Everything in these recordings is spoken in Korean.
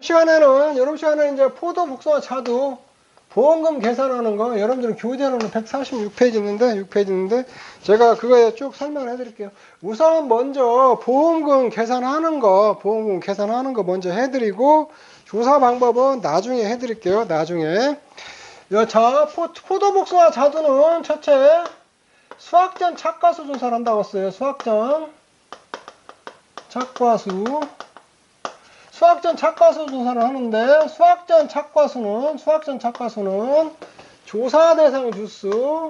여러분 시간에는 이제 포도 복숭아 차도 보험금 계산하는 거, 여러분들은 교재로는 146페이지 있는데, 제가 그거에 쭉 설명을 해드릴게요. 우선 먼저 보험금 계산하는 거 먼저 해드리고, 조사 방법은 나중에 해드릴게요. 나중에. 자, 포도 복숭아 자두는 첫째, 수확전 착과수 조사를 한다고 했어요. 수확전 착과수 조사를 하는데, 수확전 착과수는 조사 대상 주수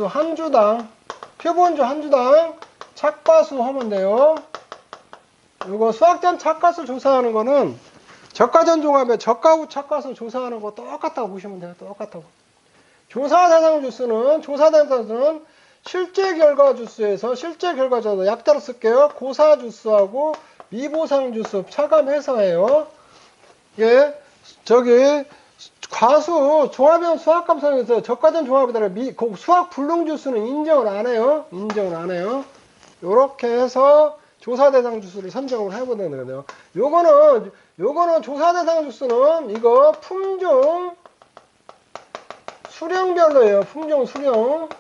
한 주당, 표본주 한 주당 착과수 하면 돼요. 이거 수확전 착과수 조사하는 거는 저가전 종합에 저가 후 착과수 조사하는 거 똑같다고 보시면 돼요. 똑같다고. 조사 대상 주수는 실제 결과 주수에서 약자로 쓸게요. 고사 주수하고 미보상 주수 차감해서예요. 예, 과수 종합형 수학 감성에서 저가전 종합에다 수학 불능 주수는 인정을 안 해요. 요렇게 해서 조사 대상 주수를 선정을 해보는 거예요. 요거는 조사 대상 주수는 이거 품종 수령별로예요. 품종 수령.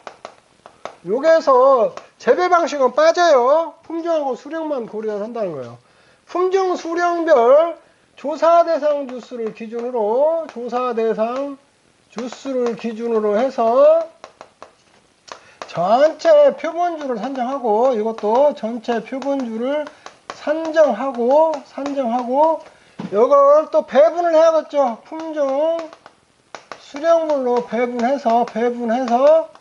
여기에서 재배 방식은 빠져요. 품종하고 수령만 고려를 한다는 거예요. 품종 수령별 조사 대상 주수를 기준으로 해서 전체 표본주를 선정하고, 이것도 전체 표본주를 산정하고 이걸 또 배분을 해야겠죠. 품종 수령물로 배분해서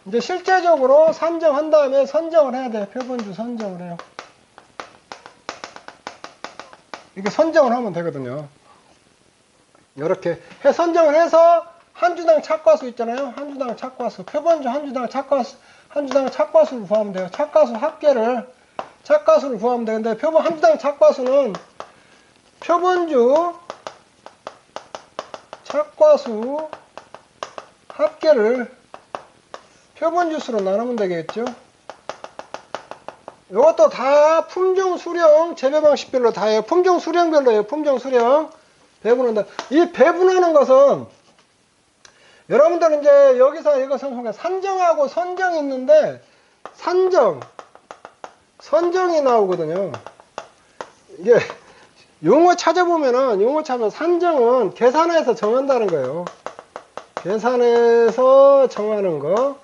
이제 실제적으로 산정한 다음에 선정을 해야 돼요. 표본주 선정을 해요. 이렇게 선정을 하면 되거든요. 이렇게 선정을 해서 한 주당 착과수 있잖아요. 한 주당 착과수. 표본주 한 주당 착과수를 구하면 돼요. 착과수 착과수를 구하면 되는데, 한 주당 착과수는 표본주 착과수 합계를 표본주수로 나누면 되겠죠. 이것도 다 품종 수령 재배 방식별로 다 해요. 품종 수령별로예요. 품종 수령 배분한다. 이 배분하는 것은 여러분들은 이제 여기서 이것은 산정하고 선정이 있는데, 선정이 나오거든요. 이게 용어 찾으면 산정은 계산해서 정한다는 거예요. 계산해서 정하는 거.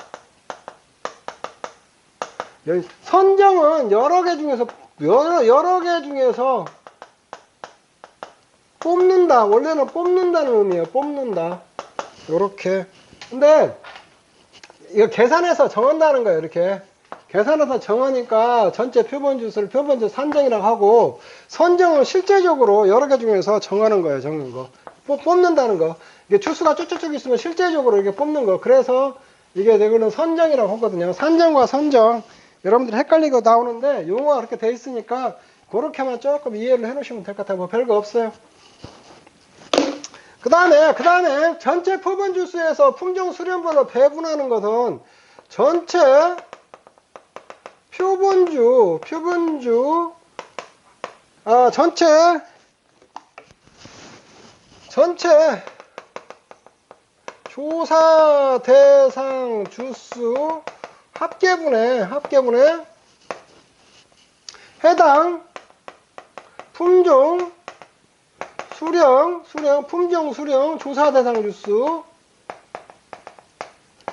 선정은 여러 개 중에서 뽑는다. 원래는 뽑는다는 의미예요. 뽑는다. 요렇게. 근데 이거 계산해서 정한다는 거예요. 이렇게 계산해서 정하니까 전체 표본주수를 표본주 산정이라고 하고, 선정은 실제적으로 여러 개 중에서 정하는 거예요. 정하는 거. 뽑는다는 거. 이게 주수가 쭉쭉쭉 있으면 실제적으로 이렇게 뽑는 거. 그래서 이게 이거는 선정이라고 하거든요. 산정과 선정. 여러분들이 헷갈리고 나오는데, 용어가 그렇게 돼 있으니까 그렇게만 조금 이해를 해 놓으시면 될 것 같아요. 뭐 별거 없어요. 그 다음에 전체 표본주수에서 품종 수령별로 배분하는 것은 전체 전체 조사 대상 주수 합계분에 해당 품종 수령 조사 대상 주수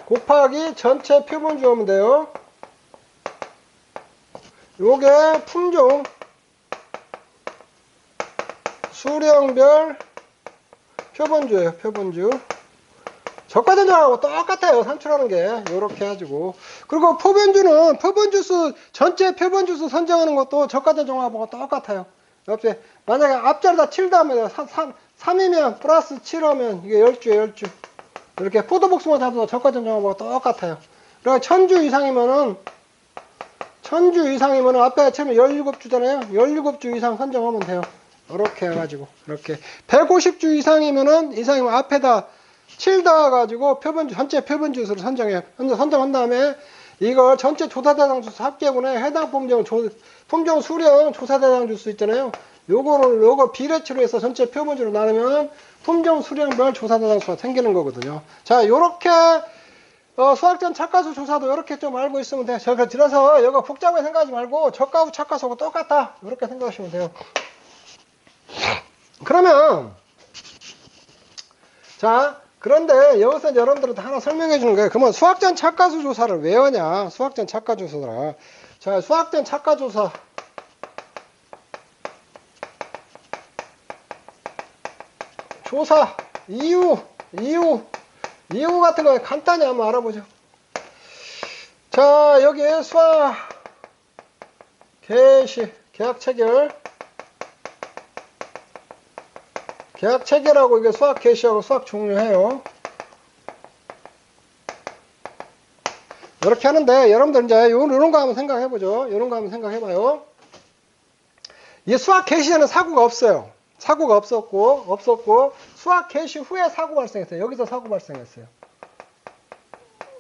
곱하기 전체 표본주 하면 돼요. 요게 품종 수령별 표본주예요. 표본주. 저가전형하고 똑같아요. 산출하는 게 요렇게 해가지고. 그리고 표본주수 전체 표본주수 선정하는 것도 저가전형하고 똑같아요. 옆에 만약에 앞자리다 7 다음에 3이면 플러스 7하면 이게 10주에 10주. 이렇게 포도복숭아 잡도 저가전형하고 똑같아요. 그러니까 1000주 이상이면은 앞에 치면 17주잖아요. 17주 이상 선정하면 돼요. 이렇게 해가지고 이렇게 150주 이상이면 앞에다 7 닿아가지고 전체 표본주수를 선정해요. 선정한 다음에 이걸 전체 조사대상 주수 합계분에 해당 품종 수령 조사대상 주수 있잖아요. 요걸 비례치로 해서 전체 표본주로 나누면 품종 수령별 조사대상 수가 생기는 거거든요. 자, 요렇게 수학전 착가수 조사도 이렇게 좀 알고 있으면 돼요. 그래서 이거 복잡하게 생각하지 말고 저가수 착가수하고 똑같다 이렇게 생각하시면 돼요. 그러면 자, 그런데 여기서 여러분들한테 하나 설명해 주는 거예요. 그러면 수학전 착가수 조사를 왜 하냐? 수학전 착가 조사라. 자, 수학전 착가 조사. 조사 이유 같은 거 간단히 한번 알아보죠. 자, 여기에 수학 개시 계약 체결하고 이게 수학 개시하고 수학 종료해요. 이렇게 하는데 여러분들 이제 요런 거 한번 생각해보죠. 요런 거 한번 생각해봐요. 이 수학 개시에는 사고가 없어요. 사고가 없었고 수학 개시 후에 사고 발생했어요. 여기서 사고 발생했어요.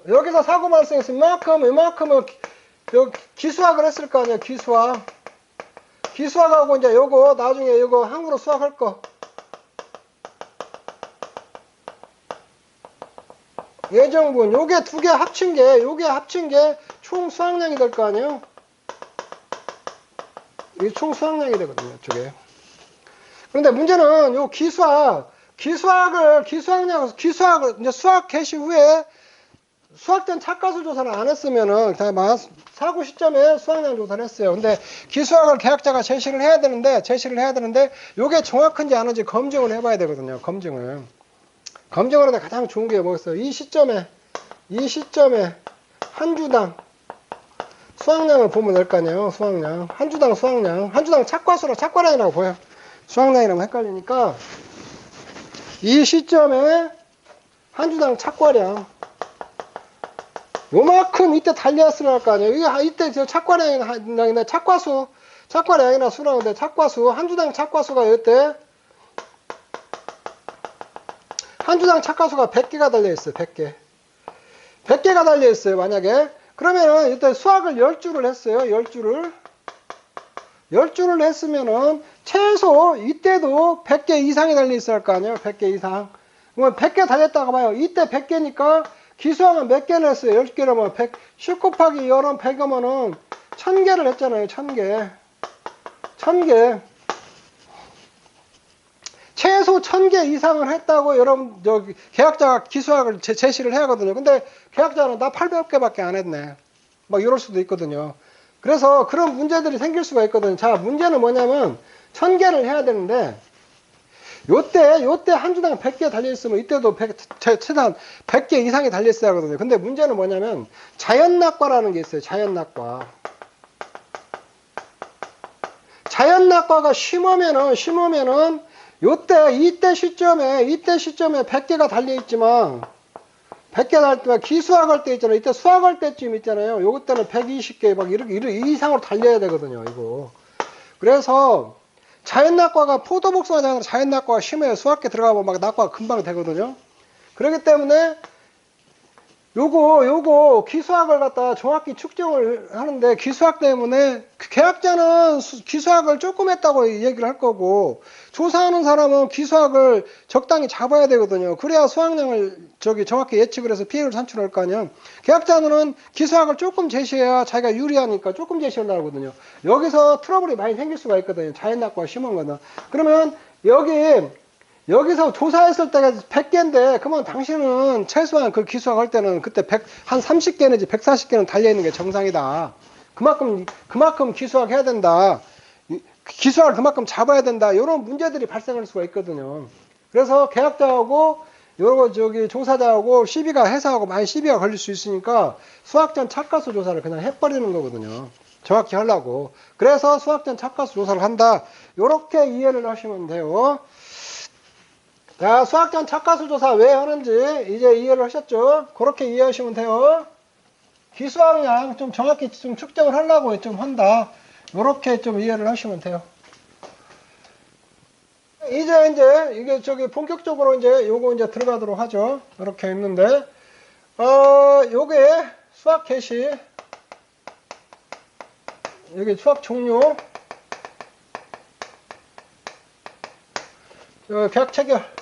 여기서 사고 발생해서 이만큼은 기수학을 했을 거 아니에요. 기수학하고 이제 요거 나중에 요거 항으로 수학할 거. 예정분 요게 두 개 합친 게 총 수학량이 될 거 아니에요. 이게 총 수학량이 되거든요. 이쪽에. 그런데 문제는 요 기수학을 이제 수학 개시 후에 수학전 착가수 조사를 안 했으면은 사고 시점에 수학량 조사를 했어요. 근데 기수학을 계약자가 제시를 해야 되는데 요게 정확한지 아닌지 검증을 해봐야 되거든요. 검증을 하는데 가장 좋은 게 뭐겠어요? 이 시점에 한 주당 수학량을 보면 될 거 아니에요. 수학량 한 주당 착과량이라고 보여. 수학량이라고 헷갈리니까 이 시점에 한 주당 착과량 요만큼 이때 달려왔으려 할 거 아니에요. 이때 착과량이나 착과량이나 수라는데 착과수 한 주당 착과수가 이때 한 주당 착과수가 100개가 달려있어요. 100개가 달려있어요. 만약에 그러면은 이때 수학을 10주를 했어요. 10주를 했으면은 최소 이때도 100개 이상이 달려있어야 할 거 아니에요. 100개 이상. 그러면 100개 달렸다고 봐요. 이때 100개니까 기수학은 몇 개를 했어요? 10개라면 10 곱하기 0은 100이면은 1000개를 했잖아요. 1000개. 최소 1000개 이상을 했다고 여러분 계약자가 기수학을 제시를 해야 하거든요. 근데 계약자는 나 800개밖에 안 했네. 막 이럴 수도 있거든요. 그래서 그런 문제들이 생길 수가 있거든요. 자, 문제는 뭐냐면 1000개를 해야 되는데 요때 한 주당 100개 달려있으면 이때도 최대한 100개 이상이 달려있어야 하거든요. 근데 문제는 뭐냐면 자연낙과라는 게 있어요. 자연낙과가 심으면은 이때 시점에 100개가 달려있지만 100개 달때 기수학할 때 있잖아요. 이때 수학할 때쯤 있잖아요. 요것 때는 120개 막 이렇게 이상으로 달려야 되거든요. 이거. 그래서 자연낙과가 포도복숭아가 아니라 자연낙과가 심해요. 수학계 들어가면 막 낙과가 금방 되거든요. 그렇기 때문에 요거 기수학을 갖다 정확히 측정을 하는데 기수학 때문에 계약자는 기수학을 조금 했다고 얘기를 할 거고 조사하는 사람은 기수학을 적당히 잡아야 되거든요. 그래야 수학량을 정확히 예측을 해서 피해를 산출할 거 아니야. 계약자는 기수학을 조금 제시해야 자기가 유리하니까 조금 제시하려고 하거든요. 여기서 트러블이 많이 생길 수가 있거든요. 자연낙과가 심한 거는. 그러면 여기서 조사했을 때가 100개인데, 그러면 당신은 최소한 그 기수학 할 때는 그때 한 30개 내지 140개는 달려있는 게 정상이다. 그만큼 기수학 해야 된다. 기수학을 그만큼 잡아야 된다. 이런 문제들이 발생할 수가 있거든요. 그래서 계약자하고, 조사자하고 많이 시비가 걸릴 수 있으니까 수학전 착가수 조사를 그냥 해버리는 거거든요. 정확히 하려고. 그래서 수학전 착가수 조사를 한다. 이렇게 이해를 하시면 돼요. 자, 수학전 착가수 조사 왜 하는지 이제 이해를 하셨죠? 그렇게 이해하시면 돼요. 기수학량 좀 정확히 좀 측정을 하려고 좀 한다. 이렇게 좀 이해를 하시면 돼요. 이제 이게 본격적으로 이제 요거 이제 들어가도록 하죠. 이렇게 있는데 요게 수학 개시, 여기 수학 종료, 여기 계약 체결.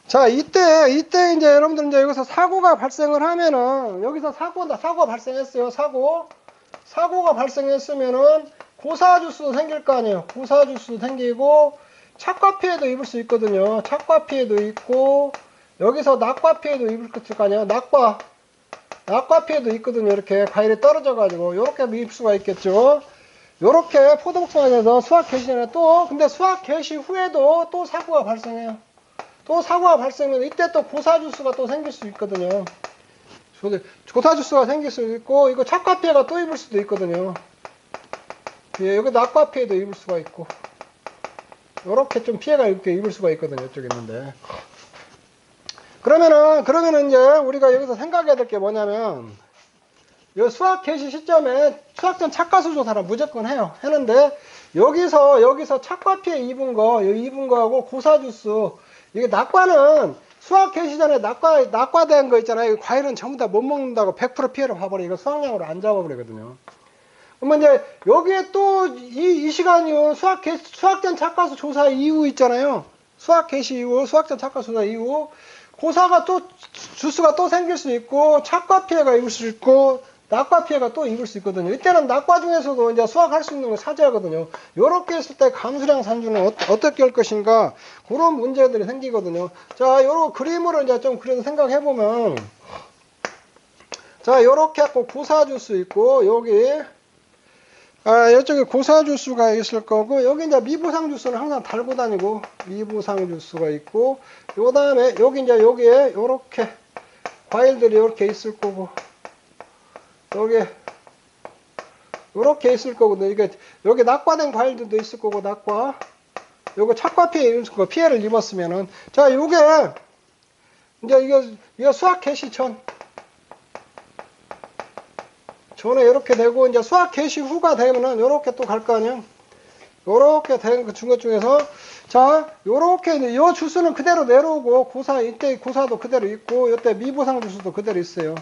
자, 이때 이제 여러분들 이제 여기서 사고가 발생을 하면은, 여기서 사고가 발생했어요. 사고가 발생했으면은 고사주수 생길 거 아니에요. 고사주수 생기고, 착과 피해도 입을 수 있거든요. 착과 피해도 있고, 여기서 낙과 피해도 입을 거 아니에요. 낙과 피해도 있거든요. 이렇게 과일이 떨어져가지고, 요렇게 입을 수가 있겠죠. 요렇게 포도복숭아에서 수학 개시에 근데 수학 개시 후에도 또 사고가 발생해요. 또 사고가 발생하면 이때 또 고사주수가 또 생길 수 있거든요. 고사주수가 생길 수도 있고, 이거 착과 피해가 또 입을 수도 있거든요. 예, 여기 낙과 피해도 입을 수가 있고, 요렇게 좀 피해가 이렇게 입을 수가 있거든요. 이쪽에 있는데. 그러면은 이제 우리가 여기서 생각해야 될 게 뭐냐면, 이 수학 개시 시점에 수학전 착과수 조사를 무조건 해요. 했는데, 여기서 착과 피해 입은 거하고 고사주수, 이게 낙과는 수학 개시 전에 낙과된 거 있잖아요. 과일은 전부 다 못 먹는다고 100% 피해를 봐버려. 이거 수학량으로 안 잡아버리거든요. 그러면 이제 여기에 또 이 시간 이후 수학전 착과수 조사 이후 있잖아요. 수학 개시 이후, 수학전 착과수 조사 이후, 고사가 또, 주수가 또 생길 수 있고, 착과 피해가 입을 수 있고, 낙과 피해가 또 입을 수 있거든요. 이때는 낙과 중에서도 이제 수학할 수 있는 걸 사제하거든요. 요렇게 했을 때 감수량 산수는 어떻게 할 것인가, 그런 문제들이 생기거든요. 자, 요런 그림으로 이제 좀 그래도 생각해보면, 자, 요렇게 하고 고사주수 있고, 이쪽에 고사주수가 있을 거고, 여기 이제 미부상주수는 항상 달고 다니고, 미부상주수가 있고, 요 다음에, 여기에 요렇게 과일들이 요렇게 있을 거고, 요렇게 있을 거거든요. 이게, 여기 낙과된 과일들도 있을 거고, 낙과. 요거 착과 피해를 입었으면은. 자, 요게, 이제 이거 수학 개시전. 전에 이렇게 되고, 이제 수학 개시 후가 되면은 요렇게 또 갈 거 아니에요. 요렇게 된 그 것 중에서, 자, 요렇게, 요 주수는 그대로 내려오고, 이때 고사도 그대로 있고, 이때 미부상 주수도 그대로 있어요.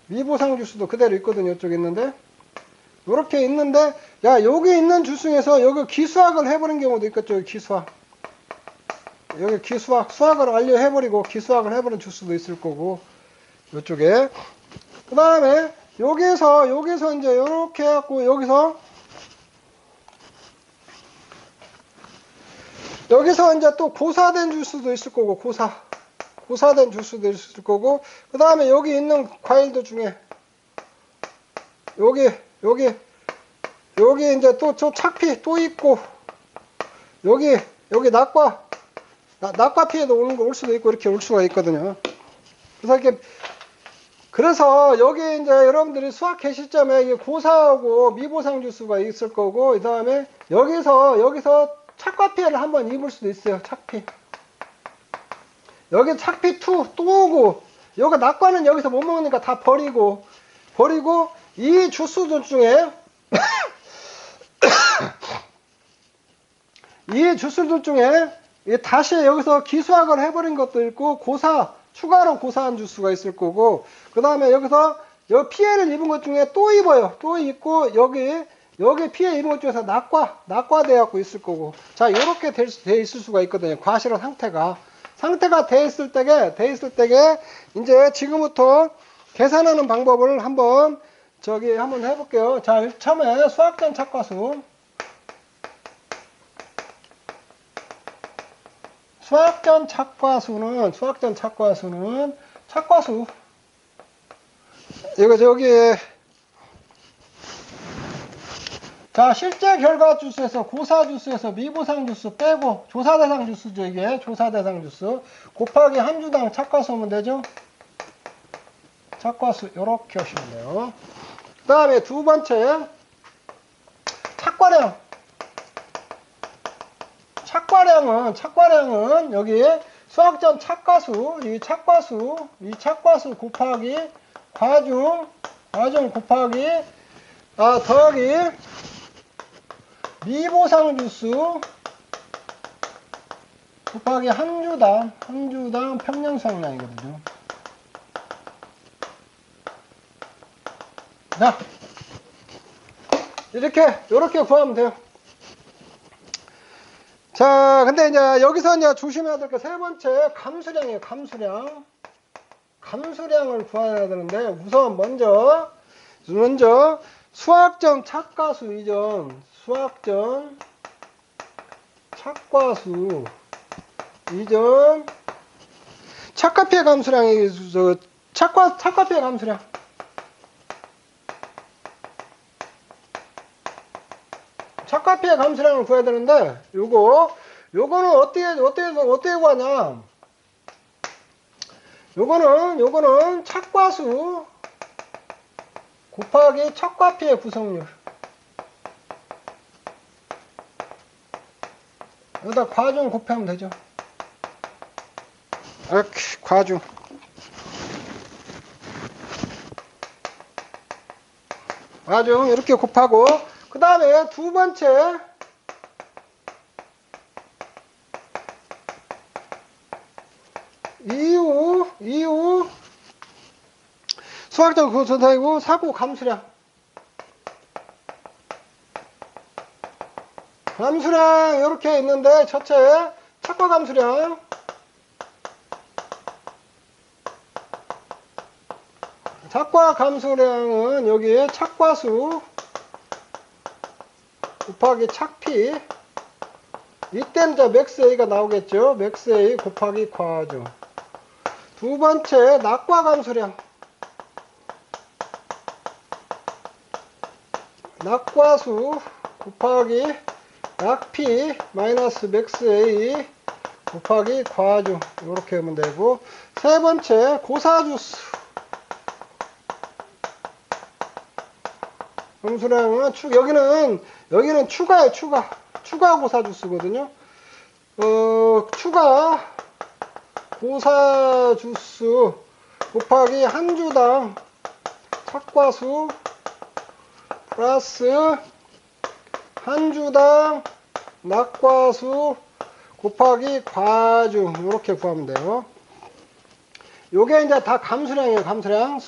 미부상 주수도 그대로 있거든요. 이쪽에 있는데. 요렇게 있는데, 야, 여기 있는 주 중에서 여기 기수학을 해버린 경우도 있겠죠. 기수학. 여기 수학을 완료해버리고 기수학을 해버린 주수도 있을 거고, 요쪽에. 그 다음에, 여기서 이제 요렇게 해갖고, 여기서 이제 또 고사된 주수도 있을 거고, 고사된 주수도 있을 거고, 그 다음에 여기 있는 과일들 중에, 여기 이제 또 착피 또 있고, 여기 낙과 피해도 올 수도 있고, 이렇게 올 수가 있거든요. 그래서 여기 이제 여러분들이 수학 개시점에 고사하고 미보상 주수가 있을 거고, 그 다음에 여기서 착과 피해를 한번 입을 수도 있어요. 착피. 여기 착피 2 또 오고, 여기 낙과는 여기서 못 먹으니까 다 버리고 이 주수들 중에 이 주수들 중에 다시 여기서 기수학을 해버린 것도 있고, 추가로 고사한 주수가 있을 거고, 그 다음에 여기서 피해를 입은 것 중에 또 입어요. 또 있고, 여기 피해 입은 것 중에서 낙과되어갖고 있을 거고. 자, 요렇게 돼 있을 수가 있거든요. 과실의 상태가 돼 있을 때게, 이제 지금부터 계산하는 방법을 한번 해볼게요. 자, 처음에 수학전 착과수. 수학전 착과수는 착과수. 여기에, 자, 실제 결과 주수에서 고사주수에서 미부상 주수 빼고, 조사대상 주수죠, 이게. 조사대상 주수. 곱하기 한 주당 착과수 하면 되죠? 착과수, 요렇게 하시면 돼요. 그 다음에 두 번째, 착과량은 여기 수학전 착과수, 이 착과수 곱하기 과중 곱하기 더하기 미보상주수 곱하기 한 주당 평년 수확량이거든요. 자, 이렇게 구하면 돼요. 자, 근데 이제 여기서 이제 조심해야 될 게 세 번째 감수량이에요. 감수량을 구해야 되는데 우선 먼저 수학전 착과수 이전 착과수 이전 착과피해 감수량이 착과피해 감수량 착과피해 감수량을 구해야 되는데 요거는 어떻게 구하냐? 요거는 착과수 곱하기 착과피해 구성률. 여기다 과중 곱하면 되죠. 이렇게 과중. 이렇게 곱하고 그 다음에 두 번째 이후 수학적 고소다이고 사고 감수량 이렇게 있는데 첫째 착과 감수량 은 여기에 착과수 곱하기 착피 이때는 이제 맥스 A가 나오겠죠. 맥스 A 곱하기 과중. 두 번째 낙과 감수량 낙과수 곱하기 낙P 마이너스 맥스 A 곱하기 과중 이렇게 하면 되고 세 번째 고사주수 감수량은 여기는 추가예요. 추가 고사주수거든요. 추가 고사주수 곱하기 한 주당 착과수 플러스 한 주당 낙과수 곱하기 과중 이렇게 구하면 돼요. 요게 이제 다 감수량이에요. 감수량.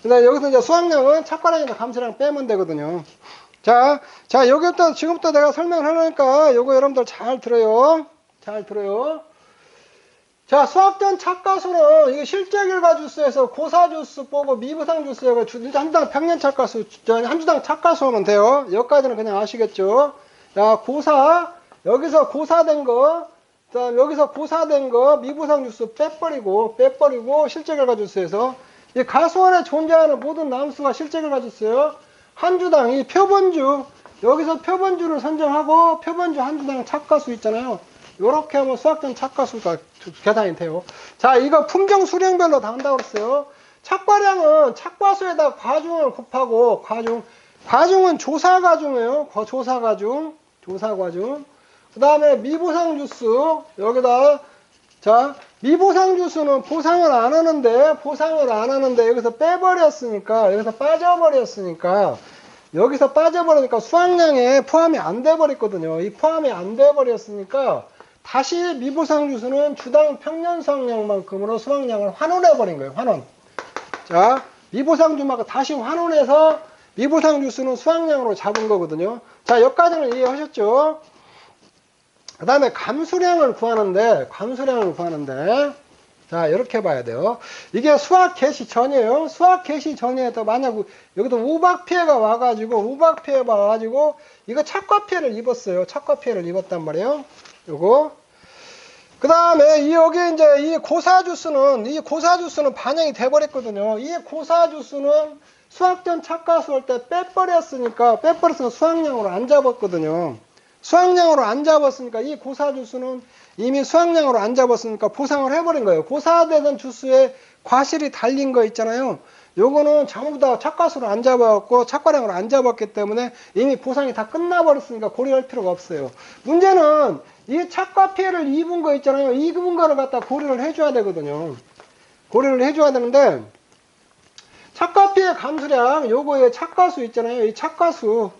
근데 여기서 이제 수학량은 착과량이나 감수량 빼면 되거든요. 자, 여기부터 지금부터 내가 설명을 하려니까 요거 여러분들 잘 들어요. 자, 수학전 착과수는 이게 실제 결과주수에서 고사주수 보고 미부상주수에서 일단 한 주당 평년 착과수, 한 주당 착과수 하면 돼요. 여기까지는 그냥 아시겠죠? 자, 여기서 고사된 거, 여기서 고사된 거 미부상주수 빼버리고 실제 결과주수에서 이 가수원에 존재하는 모든 남수가 실제 결과주수예요. 한 주당 이 표본주, 여기서 표본주를 선정하고 표본주 한 주당 착과수 있잖아요. 요렇게 하면 수학전 착과수가 계산이 돼요. 자, 이거 품종 수량별로 다 한다고 그랬어요. 착과량은 착과수에다 과중을 곱하고 과중은 조사과중이에요. 조사과중. 그 다음에 미보상주수 여기다 자 미보상주수는 보상을 안 하는데 여기서 빼버렸으니까 여기서 빠져버리니까 수학량에 포함이 안 돼버렸거든요. 이 포함이 안 돼버렸으니까 다시 미보상주수는 주당 평년 수확량만큼으로 수확량을 환원해버린 거예요. 환원. 자, 미보상주만큼 다시 환원해서 미보상주수는 수확량으로 잡은 거거든요. 자, 여기까지는 이해하셨죠? 그 다음에 감수량을 구하는데 자, 이렇게 봐야 돼요. 이게 수학 개시 전이에요. 수학 개시 전에도 만약 여기도 우박 피해가 와가지고 이거 착과 피해를 입었어요. 착과 피해를 입었단 말이에요. 요거. 그 다음에 여기 이제 이 고사주수는 반영이 돼버렸거든요. 이 고사주수는 수학전 착과수 할 때 빼버렸으니까 수학량으로 안 잡았거든요. 수학량으로 안 잡았으니까 이 고사주수는 이미 수학량으로 안 잡았으니까 보상을 해버린 거예요. 고사되던 주수에 과실이 달린 거 있잖아요. 요거는 전부 다 착과수로 안 잡아왔고 착과량으로 안 잡았기 때문에 이미 보상이 다 끝나버렸으니까 고려할 필요가 없어요. 문제는 이 착과 피해를 입은 거 있잖아요. 입은 거를 갖다 고려를 해줘야 되거든요. 고려를 해줘야 되는데 착과 피해 감수량 요거에 착과수 있잖아요. 이 착과수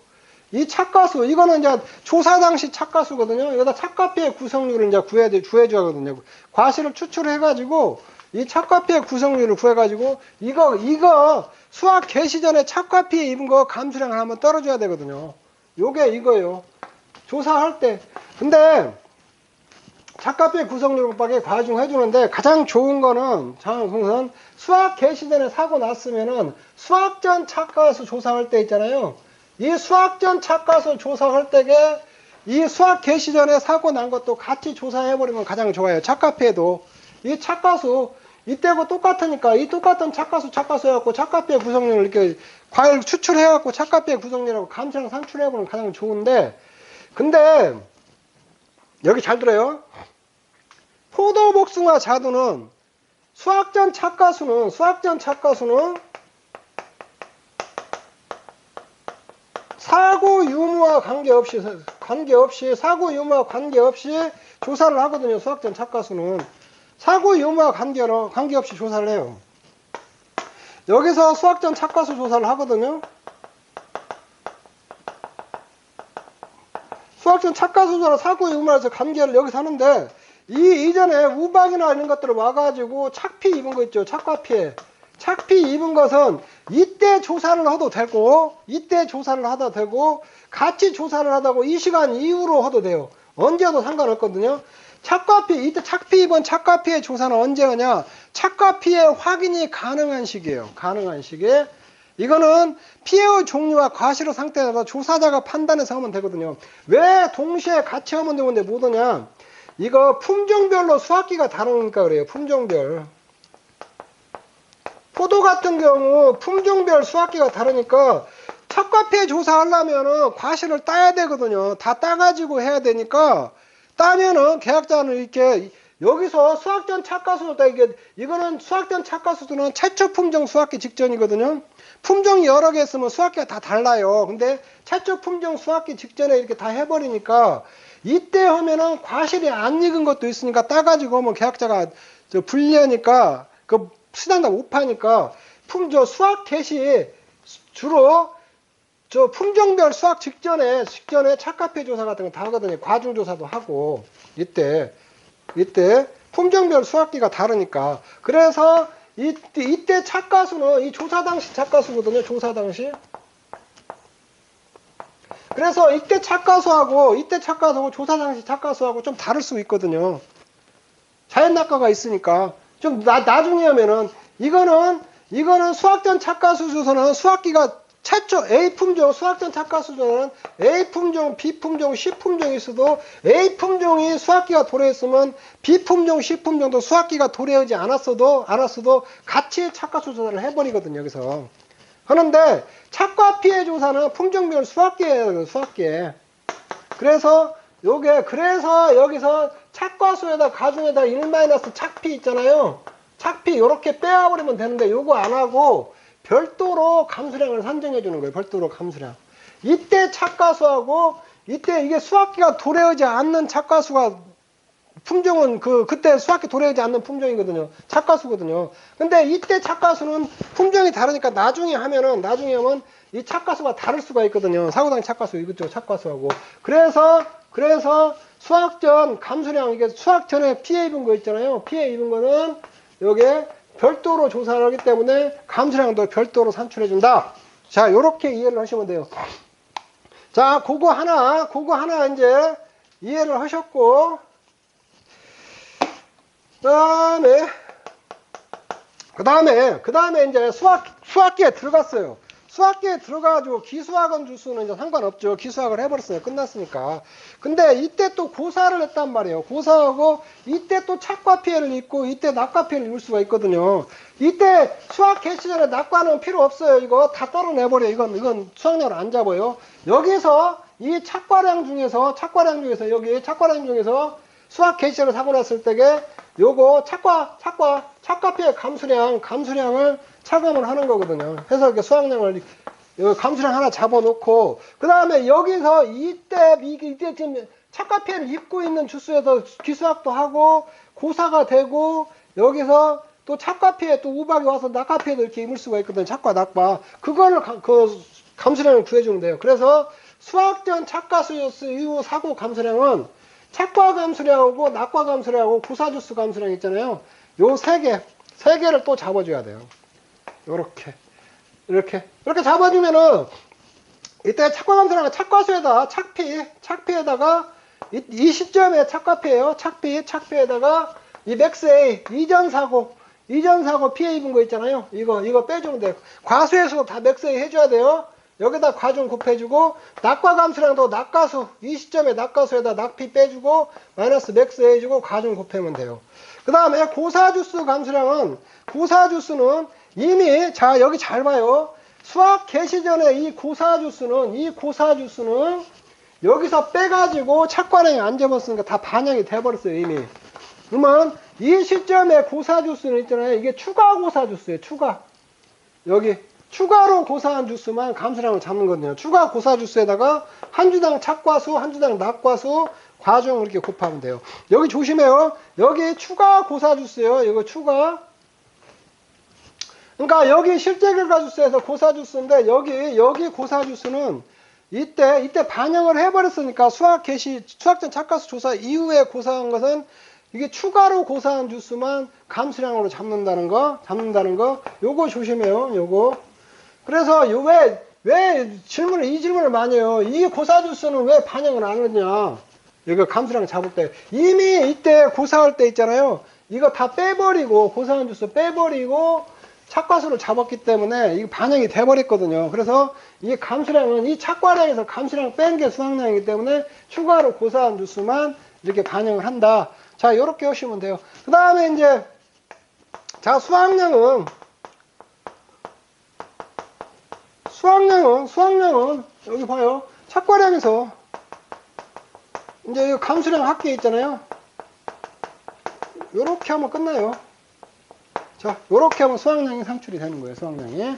이거는 이제 조사 당시 착과수거든요. 여기다 착과 피해 구성률을 이제 구해줘야 하거든요. 과실을 추출해가지고 이 착과 피해 구성률을 구해가지고 이거 수학 개시 전에 착과 피해 입은 거 감수량을 한번 떨어줘야 되거든요. 요게 이거예요. 조사할 때. 근데 착과 피해 구성률 곱하기 과중 해주는데 가장 좋은 거는 수학 개시 전에 사고 났으면은 수학 전 착과수 조사할 때 있잖아요. 이 수학 전 착과수 조사할 때에 이 수학 개시 전에 사고 난 것도 같이 조사해버리면 가장 좋아요. 착과 피해도 이 착과수 이때하고 똑같으니까 이 똑같은 착과수 해갖고 착과 피해 구성률을 이렇게 과열 추출해갖고 착과 피해 구성률하고 감수량 산출해보면 가장 좋은데 근데 여기 잘 들어요. 포도복숭아 자두는 수학전 착과수는 사고 유무와 관계없이 조사를 하거든요. 수학전 착과수는 사고 유무와 관계없이 조사를 해요. 여기서 수학전 착과수 조사를 하거든요. 수학전 착과수 조사를 사고 유무에서 관계를 여기서 하는데 이전에 우박이나 이런 것들을 와가지고 착피 입은 거 있죠. 착과 피해. 착피 입은 것은 이때 조사를 해도 되고 같이 조사를 하다고 이 시간 이후로 해도 돼요. 언제 해도 상관없거든요. 이때 착피 입은 착과 피해 조사는 언제 하냐? 착과 피해 확인이 가능한 시기예요. 가능한 시기에. 이거는 피해의 종류와 과실의 상태에 따라 조사자가 판단해서 하면 되거든요. 왜 동시에 같이 하면 되는데 못 하냐? 이거 품종별로 수확기가 다르니까 그래요. 품종별. 포도 같은 경우 품종별 수확기가 다르니까 착과 피해 조사하려면은 과실을 따야 되거든요. 다 따가지고 해야 되니까 따면은 계약자는 이렇게 여기서 수확전 착과수도 이거는 수확전 착과수는 최초 품종 수확기 직전이거든요. 품종이 여러 개 있으면 수확기가 다 달라요. 근데 최초 품종 수확기 직전에 이렇게 다 해버리니까 이때 하면은 과실이 안 익은 것도 있으니까 따가지고 하면 계약자가 불리하니까 그 시장도 못 파니까 수확 개시 주로 품종별 수확 직전에 착과 피해 조사 같은 거 다 하거든요. 과중 조사도 하고 이때 품종별 수확기가 다르니까 그래서 이때 착과수는 이 조사 당시 착과수거든요. 조사 당시. 그래서 이때 착과수하고 조사 당시 착과수하고 좀 다를 수 있거든요. 자연낙과가 있으니까 좀 나중에 하면은 이거는 수학전 착과수 조사는 수학기가 최초 A품종 수학전 착과수 조사는 A품종, B품종, C품종이 있어도 A품종이 수학기가 도래했으면 B품종, C품종도 수학기가 도래하지 않았어도 같이 착과수 조사를 해버리거든요. 여기서 하는데 착과 피해 조사는 품종별 수확기예요. 수확기. 그래서 여기서 착과수에다 가중에다 1- 착피 있잖아요. 착피 요렇게 빼와버리면 되는데 요거 안 하고 별도로 감수량을 산정해 주는 거예요. 별도로 감수량. 이때 착과수하고 이때 이게 수확기가 도래하지 않는 착과수가 품종은 그때 수확기 도래하지 않는 품종이거든요. 착과수거든요. 근데 이때 착과수는 품종이 다르니까 나중에 하면 이 착과수가 다를 수가 있거든요. 사고당 착과수 이것저것 착과수하고. 그래서 수확 전 감수량 이게 수확 전에 피해 입은 거 있잖아요. 피해 입은 거는 여기에 별도로 조사를 하기 때문에 감수량도 별도로 산출해 준다. 자, 요렇게 이해를 하시면 돼요. 자, 그거 하나 이제 이해를 하셨고 그 다음에 이제 수학기에 들어갔어요. 수학기에 들어가가지고 기수학원 주수는 이제 상관없죠. 기수학을 해버렸어요. 끝났으니까. 근데 이때 또 고사를 했단 말이에요. 고사하고 이때 또 착과 피해를 입고 이때 낙과 피해를 입을 수가 있거든요. 이때 수학 개시 전에 낙과는 필요 없어요. 이거 다 떨어내버려. 이건 수학량을 안 잡아요. 여기서 이 착과량 중에서 수학 개시를 사고 났을 때에 요거 착과 피해 감수량을 차감을 하는 거거든요. 해서 이렇게 수확량을 여기 감수량 하나 잡아놓고 그 다음에 여기서 이때 지금 착과피해를 입고 있는 주스에서 기수학도 하고 고사가 되고 여기서 또 착과피해 또 우박이 와서 낙과피해도 이렇게 입을 수가 있거든요. 착과 낙과 그거를 그 감수량을 구해주면 돼요. 그래서 수확 전 착과수 이후 사고 감수량은 착과 감수량하고 낙과 감수량하고 고사주스 감수량 있잖아요. 요 세 개를 또 잡아줘야 돼요. 이렇게 잡아주면은 이때 착과 감수량은 착과수에다 착피에다가 이 시점에 착과피예요. 착피에다가 이 맥스 A 이전 사고 피해 입은 거 있잖아요. 이거 빼주면 돼요. 과수에서 다 맥스 A 해줘야 돼요. 여기다 과중 곱해주고 낙과 감수량도 낙과수 이 시점에 낙과수에다 낙피 빼주고 마이너스 맥스 A 해주고 과중 곱하면 돼요. 그 다음에 고사주스 감수량은 고사주스는 이미 자 여기 잘 봐요. 수학 개시 전에 이 고사주스는 여기서 빼가지고 착과량이 안 잡았으니까 다 반영이 돼버렸어요 이미. 그러면 이 시점에 고사주스는 있잖아요. 이게 추가 고사주스예요. 여기 추가로 고사한 주스만 감수량을 잡는 거거든요. 추가 고사주스에다가 한 주당 착과수, 한 주당 낙과수, 과중을 이렇게 곱하면 돼요. 여기 조심해요. 여기 추가 고사주스예요. 이거 추가. 그러니까 여기 실제 결과주스에서 고사주스인데 여기 고사주스는 이때 반영을 해버렸으니까 수학전 착과수 조사 이후에 고사한 것은 이게 추가로 고사한 주스만 감수량으로 잡는다는 거 요거 조심해요. 요거. 그래서 왜 이 질문을 많이 해요. 이 고사주스는 왜 반영을 안 하느냐. 이거 감수량 잡을 때 이미 이때 고사할 때 있잖아요. 이거 다 빼버리고 고사한 주스 빼버리고 착과수를 잡았기 때문에 이게 반영이 돼버렸거든요. 그래서 이 감수량은 이 착과량에서 감수량 뺀 게 수확량이기 때문에 추가로 고사한 주스만 이렇게 반영을 한다. 자, 이렇게 하시면 돼요. 그 다음에 이제 자 수확량은 여기 봐요. 착과량에서 이제 이 감수량 합계 있잖아요. 요렇게 하면 끝나요. 자, 요렇게 하면 수확량이 상출이 되는 거예요. 수확량이.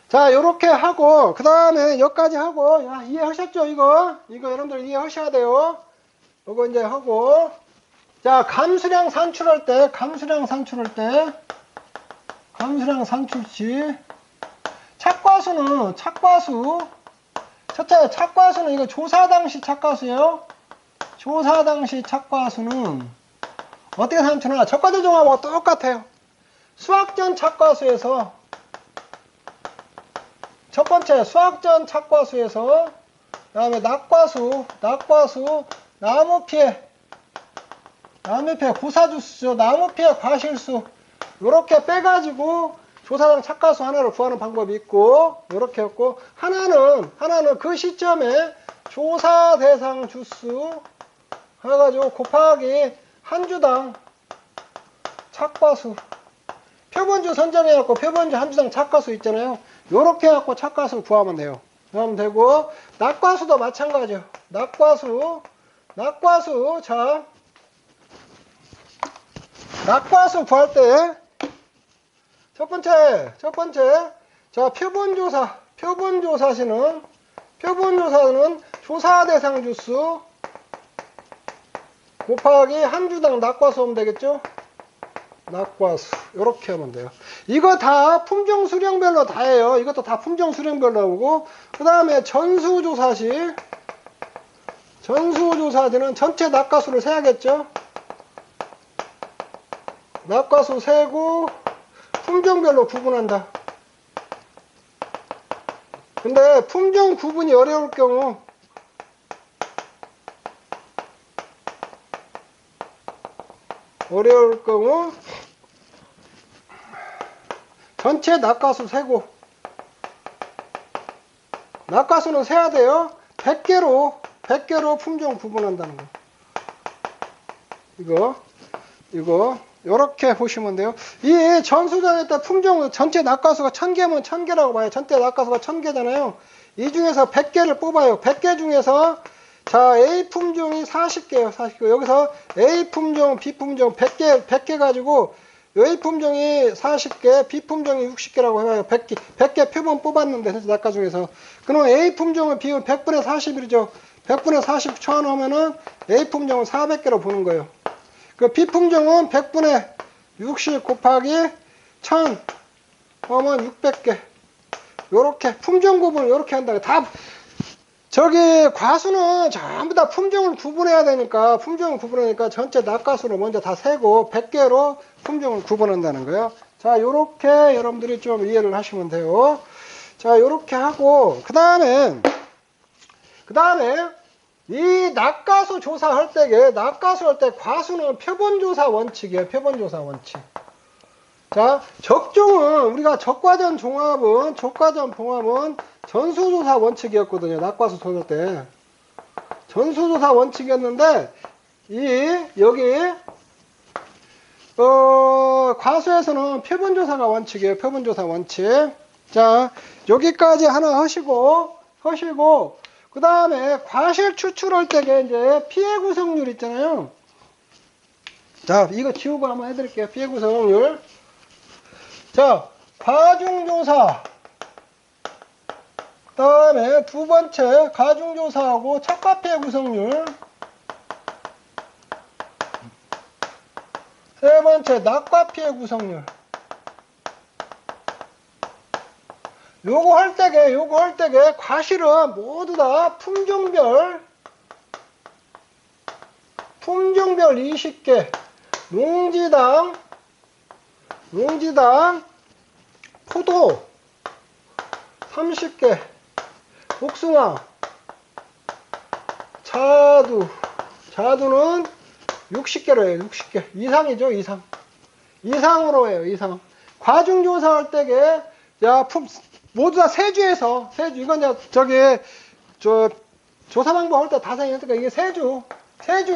자, 요렇게 하고 그 다음에 여기까지 하고 야, 이해하셨죠? 이거 여러분들 이해하셔야 돼요. 요거 이제 하고 자, 감수량 산출할 때 감수량 산출시 착과수는 첫째 착과수는 이거 조사 당시 착과수예요. 조사 당시 착과수는 어떻게 산출하나? 적과대종합하고 똑같아요. 수학전 착과수에서 첫 번째 수학전 착과수에서 그 다음에 낙과수 나무피해 고사주수죠. 나무피해 과실수 요렇게 빼가지고 조사당 착과수 하나를 구하는 방법이 있고 요렇게 했고 하나는 그 시점에 조사 대상 주수 해가지고 곱하기 한 주당 착과수 표본주 선정해갖고 표본주 한 주당 착과수 있잖아요. 요렇게 해갖고 착과수를 구하면 돼요. 구하면 되고 낙과수도 마찬가지예요. 낙과수 자 낙과수 구할 때 첫 번째 자 표본조사는 조사 대상 주수 곱하기 한 주당 낙과수 하면 되겠죠? 낙과수 이렇게 하면 돼요. 이거 다 품종 수령별로 다 해요. 이것도 다 품종 수령별로 하고 그 다음에 전수조사시는 전체 낙과수를 세야겠죠? 낙과수 세고 품종별로 구분한다. 근데 품종 구분이 어려울 경우 전체 낙과수 세고 낙과수는 세야 돼요. 100개로 품종 구분한다는 거. 이거 요렇게 보시면 돼요. 이 전수장에 따라 품종 전체 낙과수가 1000개면 1000개라고 봐요. 전체 낙과수가 1000개잖아요. 이 중에서 100개를 뽑아요. 100개 중에서 자 A 품종이 40개예요. 40개. 여기서 A 품종, B 품종 100개 가지고 A 품종이 40개, B 품종이 60개라고 해봐요. 100개 표본 뽑았는데, 현재 낙과 중에서. 그럼 A 품종의 비율 100분의 40이죠. 100분의 40 쳐놓으면은 A 품종은 400개로 보는 거예요. 그 B 품종은 100분의 60 곱하기 1000 하면 600개. 요렇게 품종 구분을 요렇게 한다. 다 저기 과수는 전부 다 품종을 구분해야 되니까 품종을 구분하니까 전체 낙과수로 먼저 다 세고 100개로 품종을 구분한다는 거예요. 자, 요렇게 여러분들이 좀 이해를 하시면 돼요. 자, 요렇게 하고 그 다음에 이 낙과수 조사할 때게 낙과수 할 때 과수는 표본조사 원칙이에요. 표본조사 원칙. 자, 적종은 우리가 적과전 종합은 전수조사 원칙이었거든요. 낙과수 조사 때 전수조사 원칙이었는데 여기 과수에서는 표본조사가 원칙이에요. 표본조사 원칙. 자, 여기까지 하나 하시고 그 다음에 과실 추출할 때게 이제 피해 구성률 있잖아요. 자, 이거 지우고 한번 해드릴게요. 피해 구성률. 자, 과중조사. 그 다음에 두 번째 과중조사하고 착과피해 구성률. 세 번째 낙과피해 구성률. 요거 할 때게 과실은 모두 다 품종별 20개, 농지당 포도 30개, 복숭아, 자두는 60개로 해요. 60개 이상이죠. 이상으로 해요. 이상. 과중조사할 때게 모두 다 세주 이건 조사 방법 할 때 다 생겼으니까 이게 세주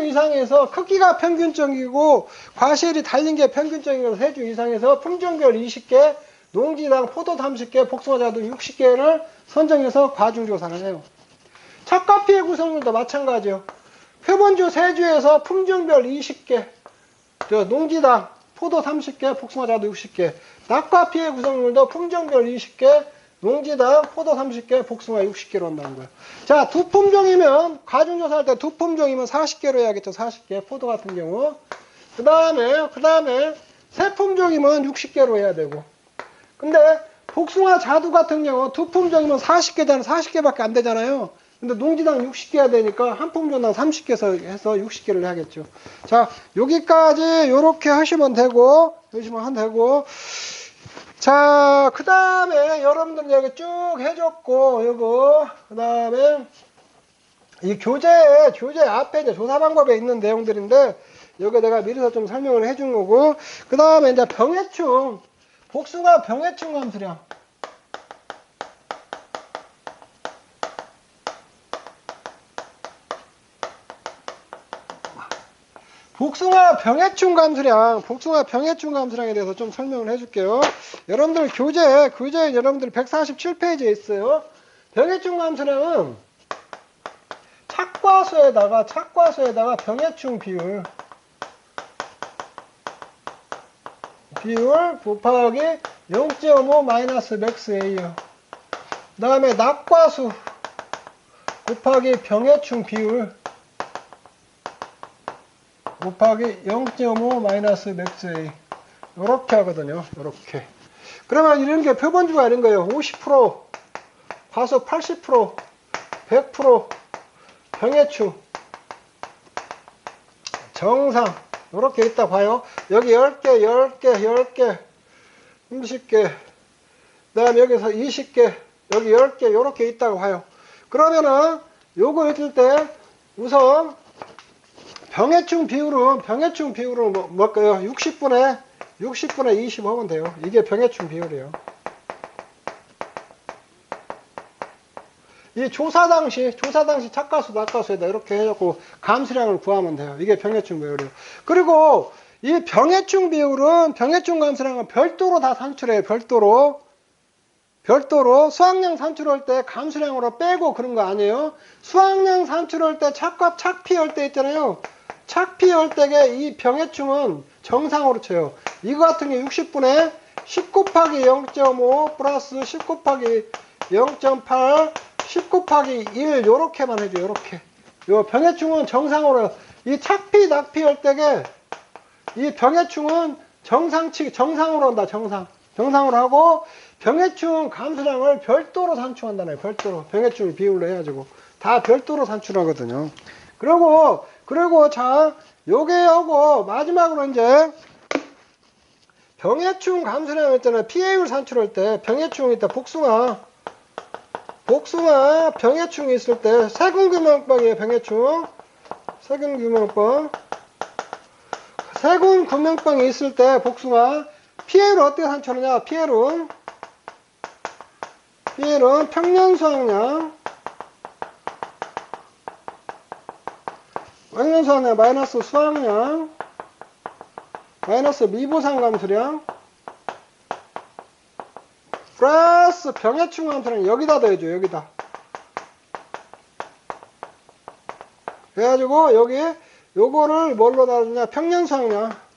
이상에서 크기가 평균적이고 과실이 달린 게 평균적이고 세주 이상에서 품종별 20개, 농지당 포도 30개, 복숭아 자두 60개를 선정해서 과중조사를 해요. 착과피해 구성률도 마찬가지요. 표본주 세주에서 품종별 20개, 농지당 포도 30개, 복숭아 자두 60개. 낙과피해 구성률도 품종별 20개, 농지당 포도 30개, 복숭아 60개로 한다는 거예요. 자, 두 품종이면 과중조사할 때 두 품종이면 40개로 해야겠죠. 40개 포도 같은 경우. 그 다음에 세 품종이면 60개로 해야 되고. 근데 복숭아 자두 같은 경우 두 품종이면 40개잖아요. 40개밖에 안 되잖아요. 근데 농지당 60개 해야 되니까 한 품종당 30개 해서 60개를 해야겠죠. 자, 여기까지 요렇게 하시면 되고. 자, 그 다음에 여러분들 여기 쭉 해줬고, 요거, 그 다음에 이 교재 앞에 이제 조사 방법에 있는 내용들인데, 여기 내가 미리서 좀 설명을 해준 거고, 그 다음에 이제 병해충, 복숭아 병해충 감수량. 복숭아 병해충 감수량에 대해서 좀 설명을 해줄게요. 여러분들 교재 여러분들 147페이지에 있어요. 병해충 감수량은 착과수에다가 병해충 비율 곱하기 0.5 마이너스 맥스 A요. 그 다음에 낙과수 곱하기 병해충 비율 곱하기 0.5 마이너스 맥스 A. 요렇게 하거든요. 요렇게. 그러면 이런 게 표본주가 이런 거예요. 50%, 과수 80%, 100%, 병해충, 정상. 요렇게 있다 봐요. 여기 10개, 30개. 그 다음에 여기서 20개, 여기 10개, 요렇게 있다고 봐요. 그러면은 요거 있을 때 우선 병해충 비율은 뭘까요? 60분의 20 하면 돼요. 이게 병해충 비율이에요. 이 조사 당시 착과수, 낙과수에다 이렇게 해갖고 감수량을 구하면 돼요. 이게 병해충 비율이에요. 그리고 이 병해충 감수량은 별도로 다 산출해요. 별도로 수확량 산출할 때 감수량으로 빼고 그런 거 아니에요. 수확량 산출할 때 착피할 때 있잖아요. 착피할 때에 이 병해충은 정상으로 쳐요. 이거 같은 게 60분의 10 곱하기 0.5 플러스 10 곱하기 0.8 10 곱하기 1 요렇게만 해줘. 요렇게. 요 병해충은 정상으로 이 착피 낙피 할 때게 이 병해충은 정상으로 한다. 정상으로 하고 병해충 감소량을 별도로 산출한다네. 별도로 병해충을 비율로 해가지고 다 별도로 산출하거든요. 그리고 자 요게 하고 마지막으로 이제 병해충 감소량 있잖아요. 피해율 산출할 때 병해충이 있다. 복숭아 병해충이 있을 때 세균규명병이에요. 병해충 세균규명병이 있을 때 복숭아 피해율을 어떻게 산출하냐. 피해율은 평년수확량 마이너스 수확량 마이너스 미보상 감소량 플러스 병해충 감소량 여기다 더해줘. 여기다 그래가지고 여기 요거를 뭘로 나누냐. 평년수확량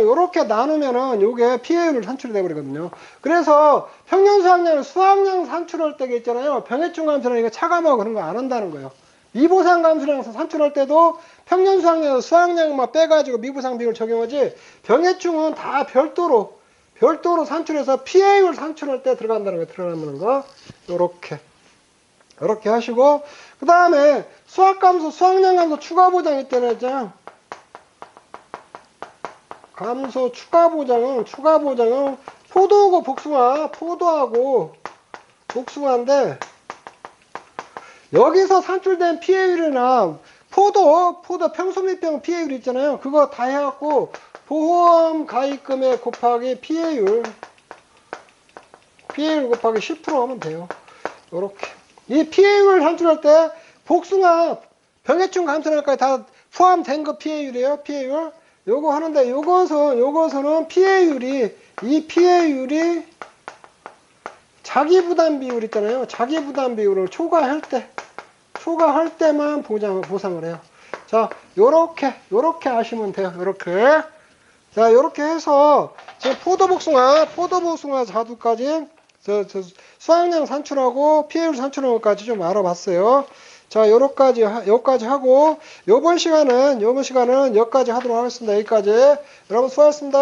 요렇게 나누면은 요게 피해율을 산출이 되버리거든요. 그래서 평년수확량을 수확량 산출할 때가 있잖아요. 병해충 감소량 이거 차감하고 그런 거 안 한다는 거예요. 미보상 감소량 산출할 때도 평년수확량에서 수확량만 빼가지고 미보상 비율 적용하지 병해충은 다 별도로 산출해서 피해율 산출할 때 들어간다는 거. 들어가는 거 요렇게 하시고 그 다음에 수확감소 수확량 감소 추가 보장 있잖아요. 감소 추가 보장은 포도하고 복숭아인데 여기서 산출된 피해율이나 포도 평소밀병 피해율 있잖아요. 그거 다 해갖고 보험 가입금액 곱하기 피해율 곱하기 10% 하면 돼요. 요렇게 이 피해율 산출할 때 복숭아 병해충 감소량까지 다 포함된 거 피해율이에요. 피해율 요거 하는데 요것은 피해율이 자기 부담 비율 있잖아요. 자기 부담 비율을 초과할 때만 보상을 해요. 자, 요렇게 하시면 돼요. 자, 요렇게 해서 지금 포도복숭아 자두까지 수확량 산출하고 피해율 산출하는 것까지 좀 알아봤어요. 자, 요까지 하고 요번 시간은 여기까지 하도록 하겠습니다. 여기까지. 여러분 수고하셨습니다.